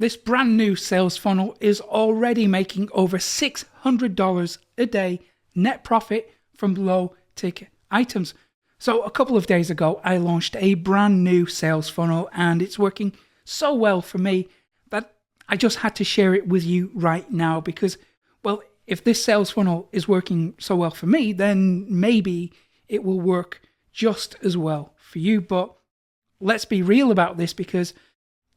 This brand new sales funnel is already making over $600 a day net profit from low ticket items. So a couple of days ago, I launched a brand new sales funnel and it's working so well for me that I just had to share it with you right now because, well, if this sales funnel is working so well for me, then maybe it will work just as well for you. But let's be real about this because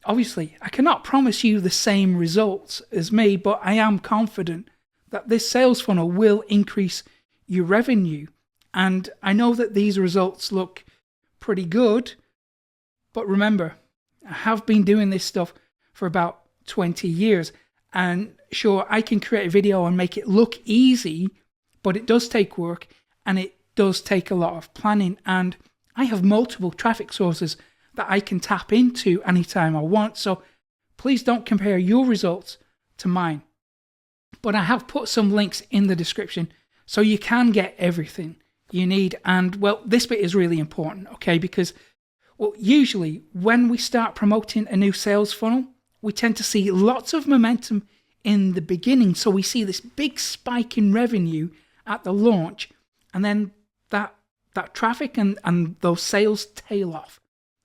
obviously I cannot promise you the same results as me, but I am confident that this sales funnel will increase your revenue. And I know that these results look pretty good, but remember, I have been doing this stuff for about 20 years. And sure, I can create a video and make it look easy, but it does take work and it does take a lot of planning. And I have multiple traffic sources that I can tap into anytime I want. So please don't compare your results to mine. But I have put some links in the description so you can get everything you need. And well, this bit is really important, okay? Because well, usually when we start promoting a new sales funnel, we tend to see lots of momentum in the beginning. So we see this big spike in revenue at the launch, and then that traffic and those sales tail off.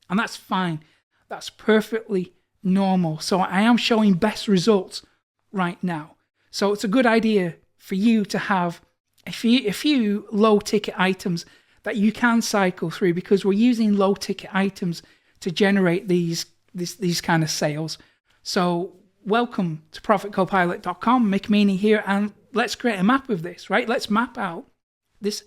And that's fine. That's perfectly normal. So I am showing best results right now. So it's a good idea for you to have a few low ticket items that you can cycle through, because we're using low ticket items to generate these kind of sales. So welcome to ProfitCopilot.com. Mick Meaney here, and let's create a map of this, right? Let's map out this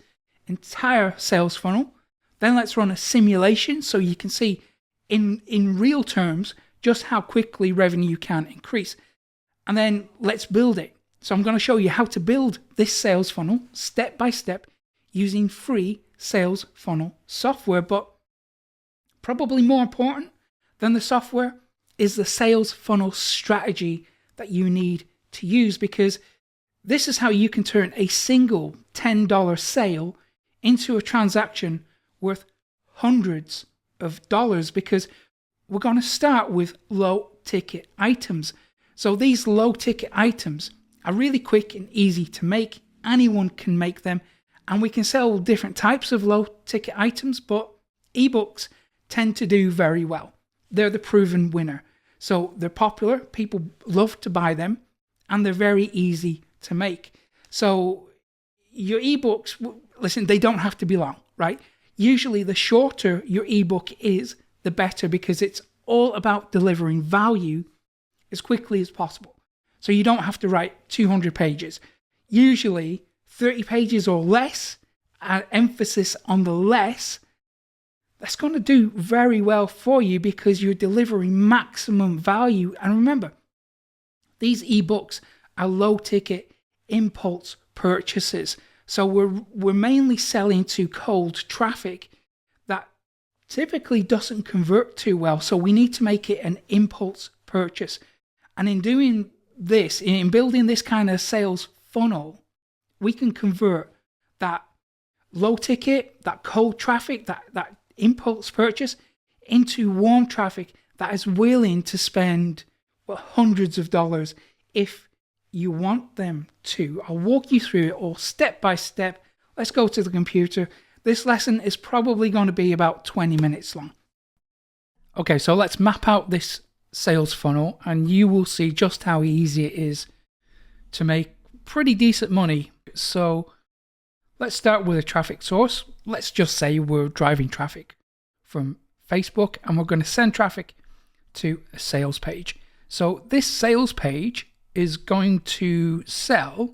entire sales funnel. Then let's run a simulation so you can see in real terms just how quickly revenue can increase. And then let's build it. So I'm going to show you how to build this sales funnel step by step using free sales funnel software. But probably more important than the software is the sales funnel strategy that you need to use, because this is how you can turn a single $10 sale into a transaction worth hundreds of dollars, because we're going to start with low ticket items. So these low ticket items are really quick and easy to make. Anyone can make them, and we can sell different types of low ticket items, but ebooks tend to do very well. They're the proven winner. So they're popular, people love to buy them, and they're very easy to make. So your ebooks, listen, they don't have to be long, right? Usually the shorter your ebook is, the better, because it's all about delivering value as quickly as possible. So you don't have to write 200 pages. Usually 30 pages or less, emphasis on the less, that's going to do very well for you because you're delivering maximum value. And remember, these ebooks are low ticket impulse purchases. So we're mainly selling to cold traffic that typically doesn't convert too well. So we need to make it an impulse purchase. And in doing this, in building this kind of sales funnel, we can convert that low ticket, that cold traffic, that impulse purchase into warm traffic that is willing to spend hundreds of dollars if you want them to. I'll walk you through it all step by step. Let's go to the computer. This lesson is probably going to be about 20 minutes long. Okay, so let's map out this sales funnel and you will see just how easy it is to make pretty decent money. So let's start with a traffic source. Let's just say we're driving traffic from Facebook and we're going to send traffic to a sales page. So this sales page is going to sell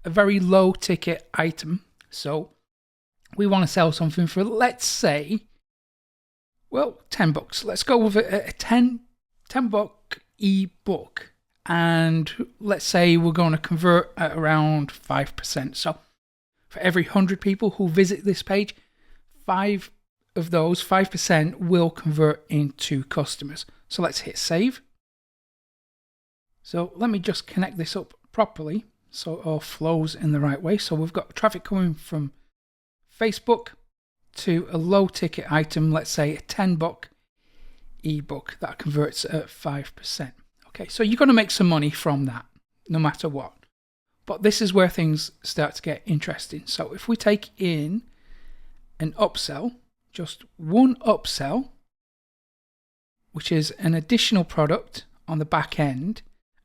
a very low ticket item. So we want to sell something for, let's say, well, $10. Let's go with a $10 ebook. And let's say we're going to convert at around 5%. So for every 100 people who visit this page, 5 of those, 5% will convert into customers. So let's hit save. So let me just connect this up properly so it all flows in the right way. So we've got traffic coming from Facebook to a low ticket item, let's say a $10 ebook that converts at 5%. Okay, so you're going to make some money from that, no matter what. But this is where things start to get interesting. So if we take in an upsell, just one upsell, which is an additional product on the back end.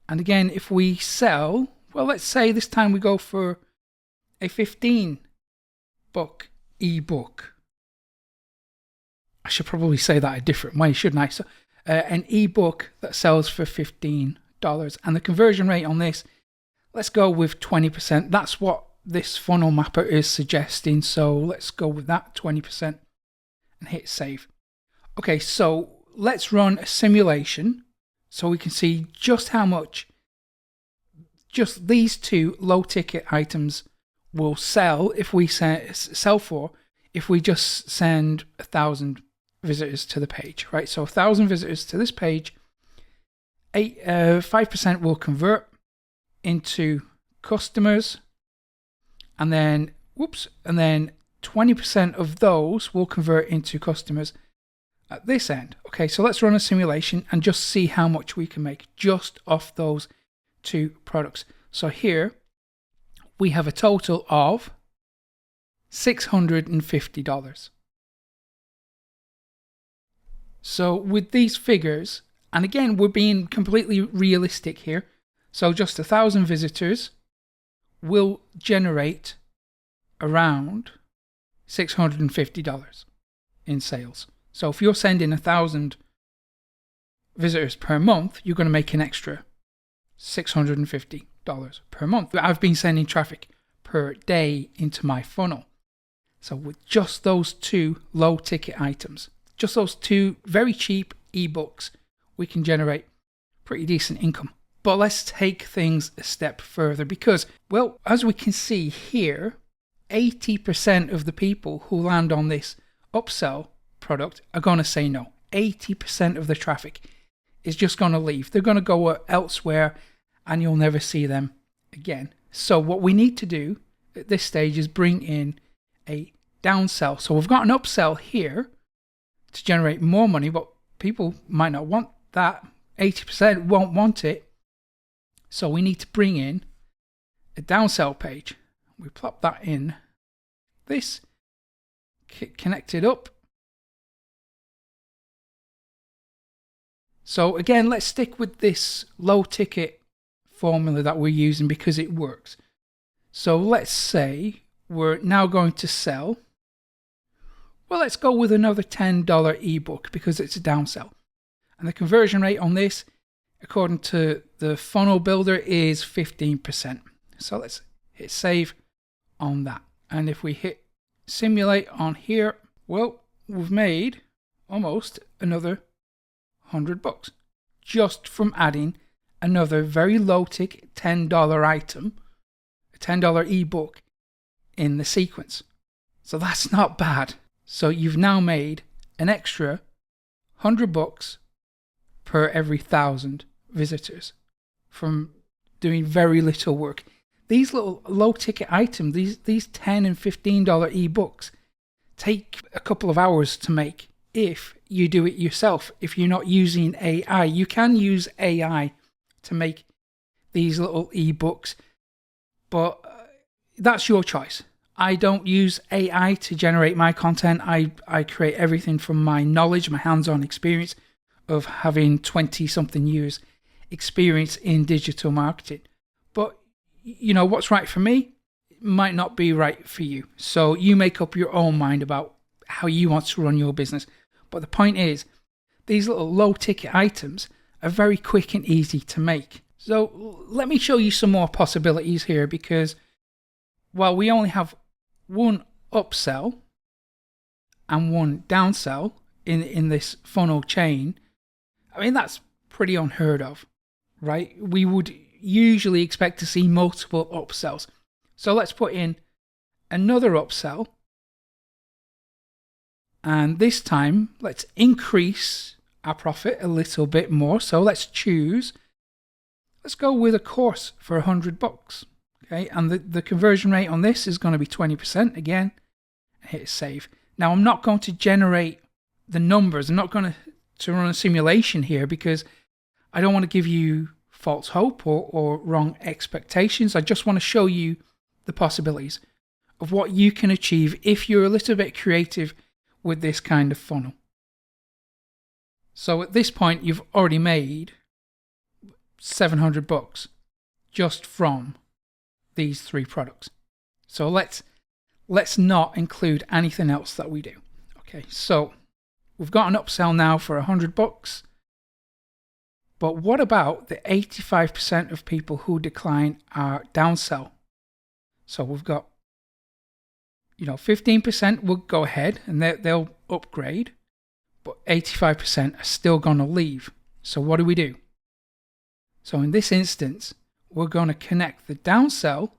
And again, if we sell, well, let's say this time we go for a 15-book ebook. I should probably say that a different way, shouldn't I? So, an ebook that sells for $15, and the conversion rate on this, let's go with 20%. That's what this funnel mapper is suggesting. So let's go with that 20% and hit save. Okay, so let's run a simulation so we can see just how much just these two low ticket items will sell if we sell for if we just send 1,000 visitors to the page, right? So 1,000 visitors to this page, 5% will convert into customers, and then 20% of those will convert into customers at this end. Okay, so let's run a simulation and just see how much we can make just off those two products. So here we have a total of $650. So with these figures, and again, we're being completely realistic here. So just 1,000 visitors will generate around $650 in sales. So if you're sending 1,000 visitors per month, you're going to make an extra $650 per month. I've been sending traffic per day into my funnel. So with just those two low ticket items, just those two very cheap ebooks, we can generate pretty decent income. But let's take things a step further because, well, as we can see here, 80% of the people who land on this upsell product are going to say no. 80% of the traffic is just going to leave. They're going to go elsewhere and you'll never see them again. So what we need to do at this stage is bring in a downsell. So we've got an upsell here to generate more money, but people might not want that. 80% won't want it. So we need to bring in a downsell page. We plop that in this, connect it up. So again, let's stick with this low ticket formula that we're using because it works. So let's say we're now going to sell. Well, let's go with another $10 ebook because it's a downsell. And the conversion rate on this, according to the funnel builder, is 15%. So let's hit save on that. And if we hit simulate on here, well, we've made almost another $100 just from adding another very low ticket $10 item, a $10 ebook in the sequence. So that's not bad. So you've now made an extra $100 per every 1,000 visitors from doing very little work. These little low ticket items, these $10 and $15 ebooks take a couple of hours to make if you do it yourself. If you're not using AI, you can use AI to make these little ebooks, but that's your choice. I don't use AI to generate my content. I create everything from my knowledge, my hands-on experience of having 20-something years experience in digital marketing. But, you know, what's right for me might not be right for you. So you make up your own mind about how you want to run your business. But the point is, these little low-ticket items are very quick and easy to make. So let me show you some more possibilities here because while we only have one upsell and one downsell in this funnel chain, I mean, that's pretty unheard of, right? We would usually expect to see multiple upsells. So let's put in another upsell. And this time, let's increase our profit a little bit more. So let's go with a course for $100. Okay, and the conversion rate on this is going to be 20% again. Hit save. Now I'm not going to generate the numbers. I'm not going to run a simulation here because I don't want to give you false hope or wrong expectations. I just want to show you the possibilities of what you can achieve if you're a little bit creative with this kind of funnel. So at this point, you've already made $700 just from these 3 products. So let's not include anything else that we do. Okay, so we've got an upsell now for $100. But what about the 85% of people who decline our downsell? So we've got, 15% will go ahead and they'll upgrade, but 85% are still going to leave. So what do? So in this instance, we're going to connect the downsell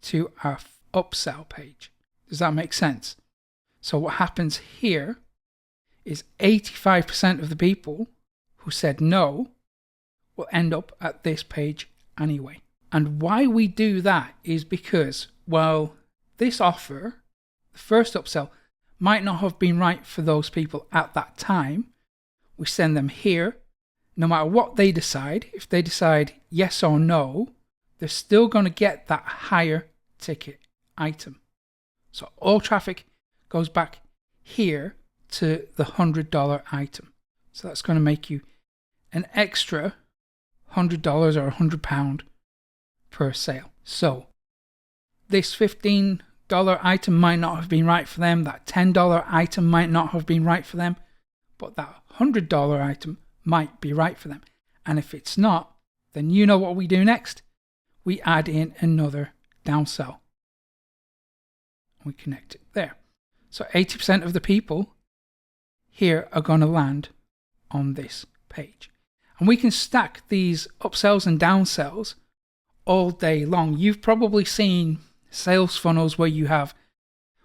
to our upsell page. Does that make sense? So what happens here is 85% of the people who said no will end up at this page anyway. And why we do that is because, well, this offer, the first upsell, might not have been right for those people at that time. We send them here. No matter what they decide, if they decide yes or no, they're still going to get that higher ticket item. So all traffic goes back here to the $100 item. So that's going to make you an extra $100 or £100 per sale. So this $15 item might not have been right for them. That $10 item might not have been right for them. But that $100 item might be right for them. And if it's not, then you know what we do next. We add in another downsell. We connect it there. So 80% of the people here are going to land on this page. And we can stack these upsells and downsells all day long. You've probably seen sales funnels where you have,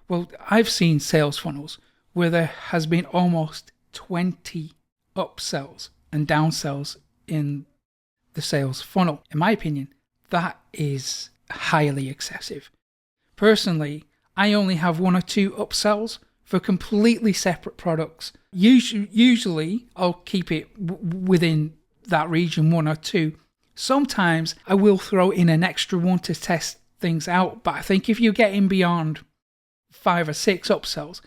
well, I've seen sales funnels where there has been almost 20 upsells and downsells in the sales funnel. In my opinion, that is highly excessive. Personally, I only have 1 or 2 upsells for completely separate products. Usually, I'll keep it within that region, 1 or 2. Sometimes I will throw in an extra one to test things out, but I think if you're getting beyond 5 or 6 upsells,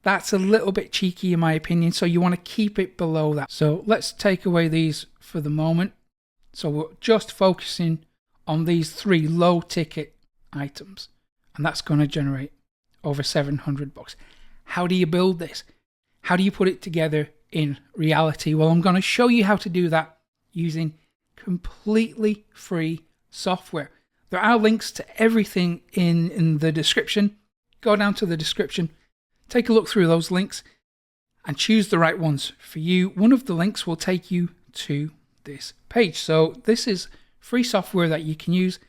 that's a little bit cheeky in my opinion, so you want to keep it below that. So let's take away these for the moment. So we're just focusing on these 3 low ticket items, and that's going to generate over $700. How do you build this? How do you put it together in reality? Well, I'm going to show you how to do that using completely free software. There are links to everything in the description. Go down to the description, take a look through those links, and choose the right ones for you. One of the links will take you to this page. So this is free software that you can use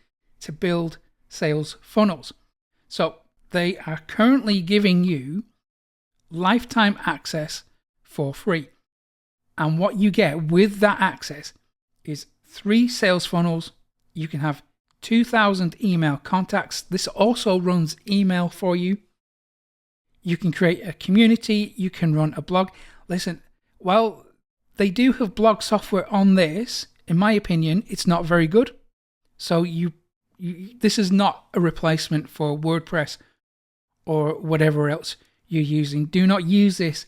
to build sales funnels. So they are currently giving you lifetime access for free. And what you get with that access is 3 sales funnels. You can have 2,000 email contacts. This also runs email for you. You can create a community. You can run a blog. Listen, while they do have blog software on this, in my opinion, it's not very good. So this is not a replacement for WordPress or whatever else you're using. Do not use this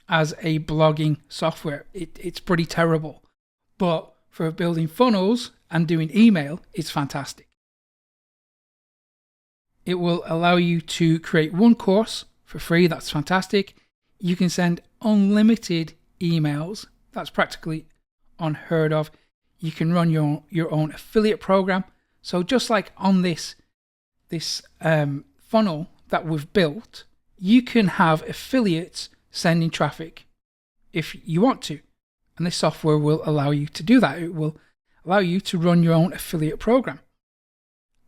as a blogging software. It's pretty terrible. But for building funnels and doing email, it's fantastic. It will allow you to create 1 course for free. That's fantastic. You can send unlimited emails. That's practically unheard of. You can run your own affiliate program. So just like on this funnel that we've built, you can have affiliates sending traffic if you want to. And this software will allow you to do that. It will allow you to run your own affiliate program.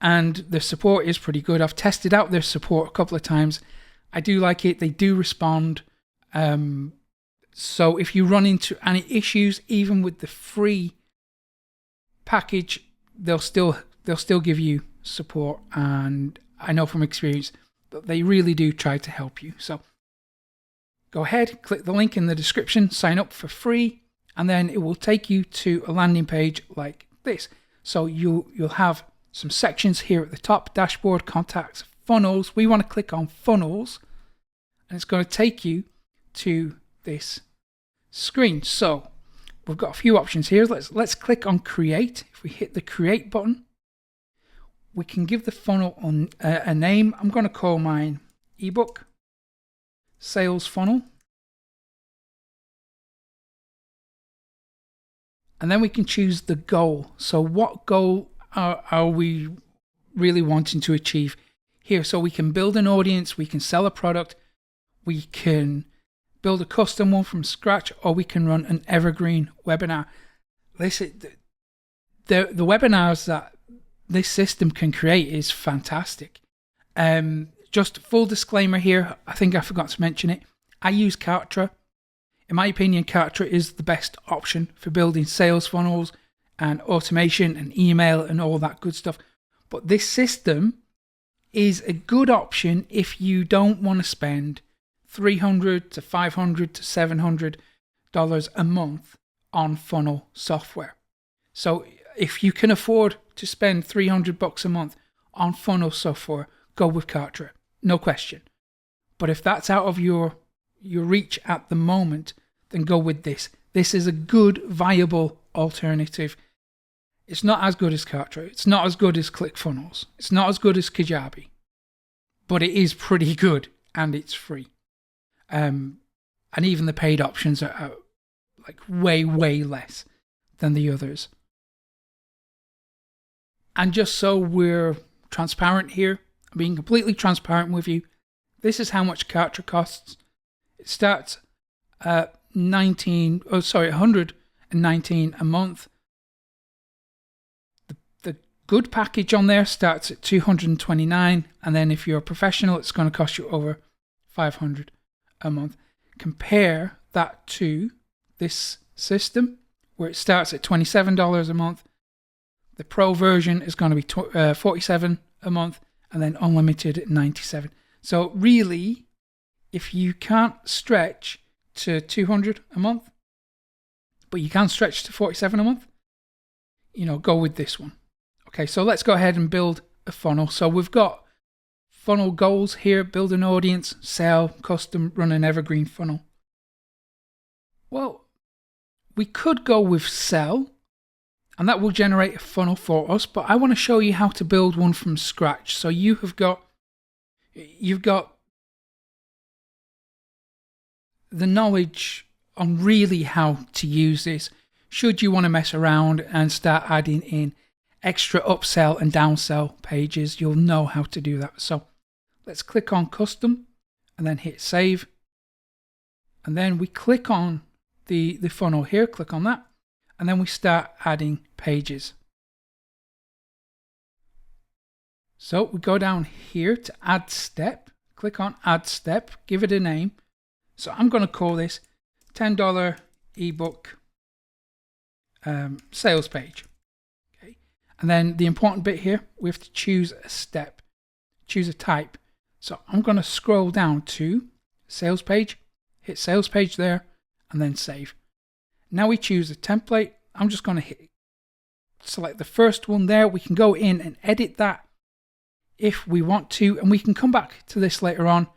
And the support is pretty good. I've tested out their support a couple of times. I do like it. They do respond. So if you run into any issues, even with the free package, they'll still give you support. And I know from experience that they really do try to help you. So go ahead, click the link in the description, sign up for free, and then it will take you to a landing page like this. So you'll have some sections here at the top: dashboard, contacts, funnels. We want to click on funnels, and it's going to take you to this screen. So we've got a few options here. Let's click on create. If we hit the create button, we can give the funnel a name. I'm going to call mine ebook sales funnel. And then we can choose the goal. So what goal are we really wanting to achieve here? So we can build an audience, we can sell a product, we can build a custom one from scratch, or we can run an evergreen webinar. Listen, the webinars that this system can create is fantastic. Just full disclaimer here, I think I forgot to mention it. I use Kartra. In my opinion, Kartra is the best option for building sales funnels and automation and email and all that good stuff. But this system is a good option if you don't want to spend $300 to $500 to $700 a month on funnel software. So if you can afford to spend $300 a month on funnel software, go with Kartra, no question. But if that's out of your reach at the moment, then go with this. This is a good, viable alternative. It's not as good as Kartra. It's not as good as ClickFunnels. It's not as good as Kajabi. But it is pretty good, and it's free. And even the paid options are like way, way less than the others. And just so we're transparent here, I'm being completely transparent with you, this is how much Kartra costs. It starts at $119 a month. The good package on there starts at $229, and then if you're a professional, it's going to cost you over $500 a month. Compare that to this system where it starts at $27 a month. The pro version is going to be $47 a month, and then unlimited at $97. So really, if you can't stretch to $200 a month, but you can stretch to $47 a month, go with this one. Okay, so let's go ahead and build a funnel. So we've got funnel goals here: build an audience, sell, custom, run an evergreen funnel. Well, we could go with sell, and that will generate a funnel for us, but I want to show you how to build one from scratch. So you've got the knowledge on really how to use this. Should you want to mess around and start adding in extra upsell and downsell pages, you'll know how to do that. So let's click on custom and then hit save. And then we click on the funnel here, click on that, and then we start adding pages. So we go down here to add step, click on add step, give it a name. So I'm going to call this $10 ebook sales page. Okay. And then the important bit here, we have to choose a step, choose a type. So I'm going to scroll down to sales page, hit sales page there, and then save. Now we choose a template. I'm just going to select the first one there. We can go in and edit that if we want to, and we can come back to this later on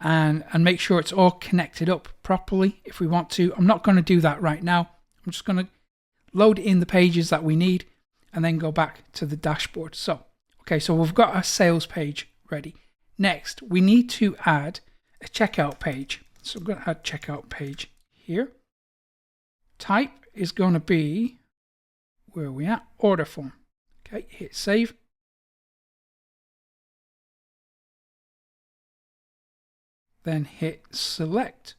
and make sure it's all connected up properly if we want to. I'm not going to do that right now. I'm just going to load in the pages that we need and then go back to the dashboard. So we've got our sales page ready. Next, we need to add a checkout page. So I'm going to add checkout page here. Type is going to be, where are we at? Order form. Okay, hit save. Then hit select.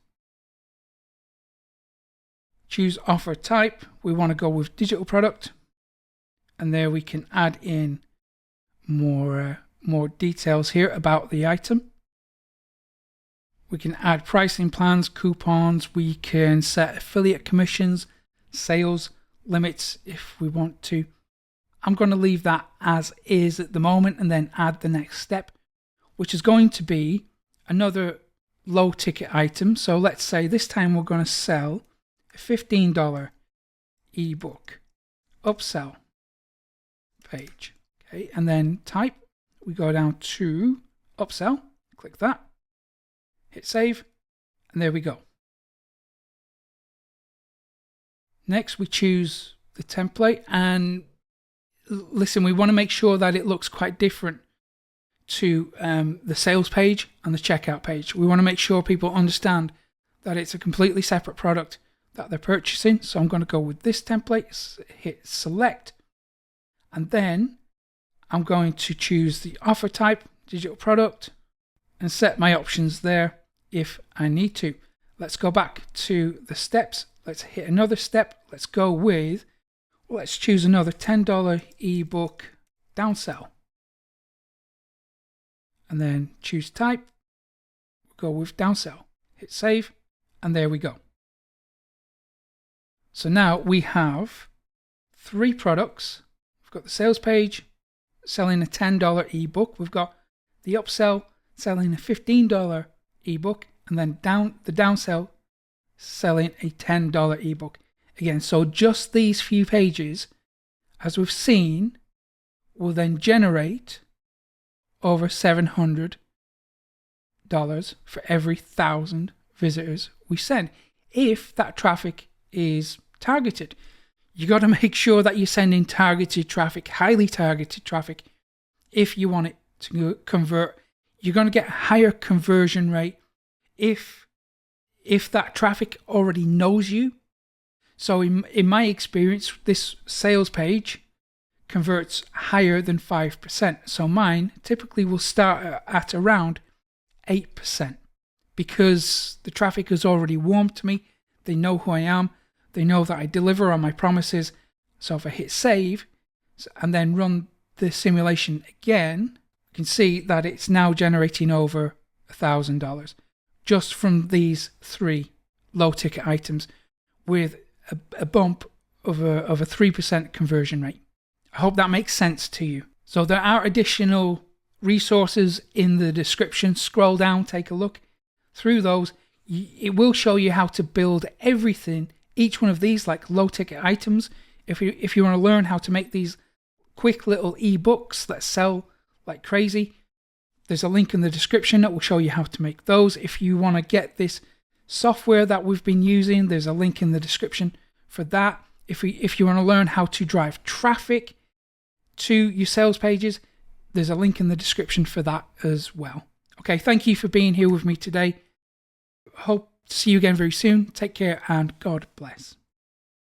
Choose offer type. We want to go with digital product. And there we can add in more details here about the item. We can add pricing plans, coupons. We can set affiliate commissions, sales limits if we want to. I'm going to leave that as is at the moment and then add the next step, which is going to be another low ticket item. So let's say this time we're going to sell a $15 ebook upsell page. Okay, and then type, we go down to upsell, click that, hit save, and there we go. Next, we choose the template, and listen, we want to make sure that it looks quite different to the sales page and the checkout page. We want to make sure people understand that it's a completely separate product that they're purchasing. So I'm going to go with this template, hit select, and then I'm going to choose the offer type, digital product, and set my options there if I need to. Let's go back to the steps. Let's hit another step. Let's go with, let's choose another $10 ebook downsell. And then choose type. We'll go with downsell. Hit save. And there we go. So now we have 3 products. We've got the sales page selling a $10 ebook. We've got the upsell selling a $15 ebook. And then the downsell selling a $10 ebook. Again, so just these few pages, as we've seen, will then generate over $700 for every 1,000 visitors we send. If that traffic is targeted, you got to make sure that you're sending targeted traffic, highly targeted traffic. If you want it to convert, you're going to get a higher conversion rate if that traffic already knows you. So in my experience, this sales page converts higher than 5%. So mine typically will start at around 8% because the traffic is already warm to me. They know who I am. They know that I deliver on my promises. So if I hit save and then run the simulation again, you can see that it's now generating over $1,000 just from these 3 low ticket items with a bump of a 3% conversion rate. I hope that makes sense to you. So there are additional resources in the description. Scroll down, take a look through those. It will show you how to build everything, each one of these like low ticket items. If you want to learn how to make these quick little ebooks that sell like crazy, there's a link in the description that will show you how to make those. If you want to get this software that we've been using, there's a link in the description for that. If you want to learn how to drive traffic to your sales pages, there's a link in the description for that as well. Okay, thank you for being here with me today. Hope to see you again very soon. Take care and God bless.